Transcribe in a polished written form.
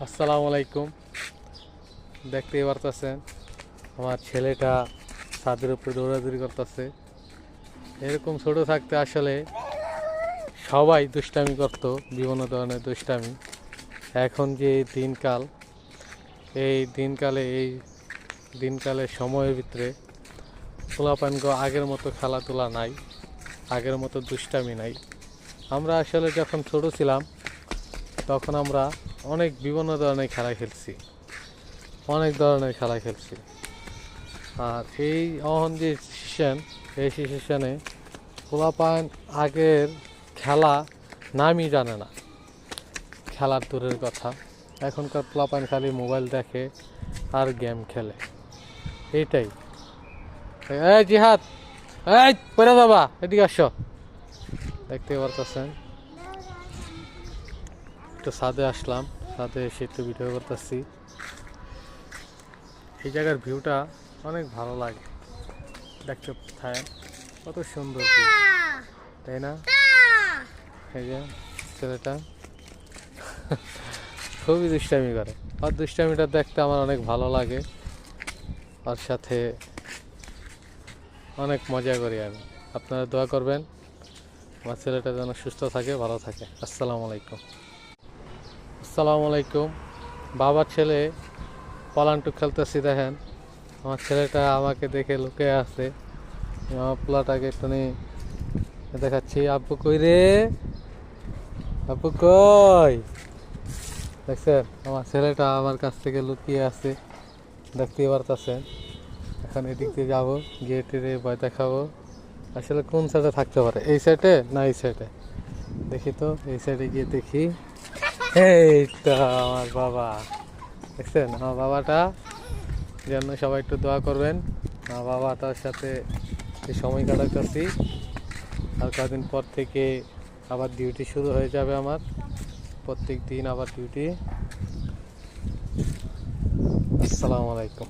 আসসালামু আলাইকুম। দেখতেই পারতেছেন আমার ছেলেটা ছাদের উপরে দৌড়াদৌড়ি করতেছে। এরকম ছোট থাকতে আসলে সবাই দুষ্টামি করতো, বিভিন্ন ধরনের দুষ্টামি। এখন যে দিনকাল, এই দিনকালে সময়ের ভিতরে পোলাপানগো আগের মতো খেলাধুলা নাই, আগের মতো দুষ্টামি নাই। আমরা আসলে যখন ছোট ছিলাম তখন আমরা অনেক বিভিন্ন ধরনের খেলা খেলছি, আর অহন যে সিচুয়েশনে পোলাপান আগের খেলা নামই জানে না, খেলার দূরের কথা। এখনকার পোলাপান খালি মোবাইল দেখে আর গেম খেলে, এইটাই। এই জিহাদ, এই পড়ে যাবা, এদিকে আসো। দেখতে পারতেছেন একটু ছাদে আসলাম, ছাদে এসে একটু ভিডিও করতেছি। এই জায়গার ভিউটা অনেক ভালো লাগে, দেখতে থাকেন কত সুন্দর ভিউ, তাই না? এই যে ছেলেটা খুবই দুষ্টামি করে, আর দুষ্টামিটা দেখতে আমার অনেক ভালো লাগে। ওর সাথে অনেক মজা করি আমি। আপনারা দোয়া করবেন আমার ছেলেটা যেন সুস্থ থাকে, ভালো থাকে। আসসালামু আলাইকুম। বাবার ছেলে পলান্টু খেলতেছি, দেখেন আমার ছেলেটা আমাকে দেখে লুকে আছে। আমার পোলাটাকে একটু দেখাচ্ছি, আব্বু কই রে, আব্বু কই। দেখছেন আমার ছেলেটা আমার কাছ থেকে লুকিয়ে আছে, দেখতেই পারতেছেন। এখন এদিক দিয়ে যাবো, গিয়ে টেরে ভয় দেখাবো। আসলে কোন সাইডে থাকতে পারে, এই সাইডে না এই সাইডে, দেখি তো। এই সাইডে গিয়ে দেখি, এই তো আমার বাবা। দেখছেন আমার বাবাটা, জন্য সবাই একটু দোয়া করবেন। আমার বাবাটার সাথে এই সময় কাটাচ্ছি। আর কদিন পর থেকে আবার ডিউটি শুরু হয়ে যাবে আমার, প্রত্যেক দিন আবার ডিউটি। আসসালামু আলাইকুম।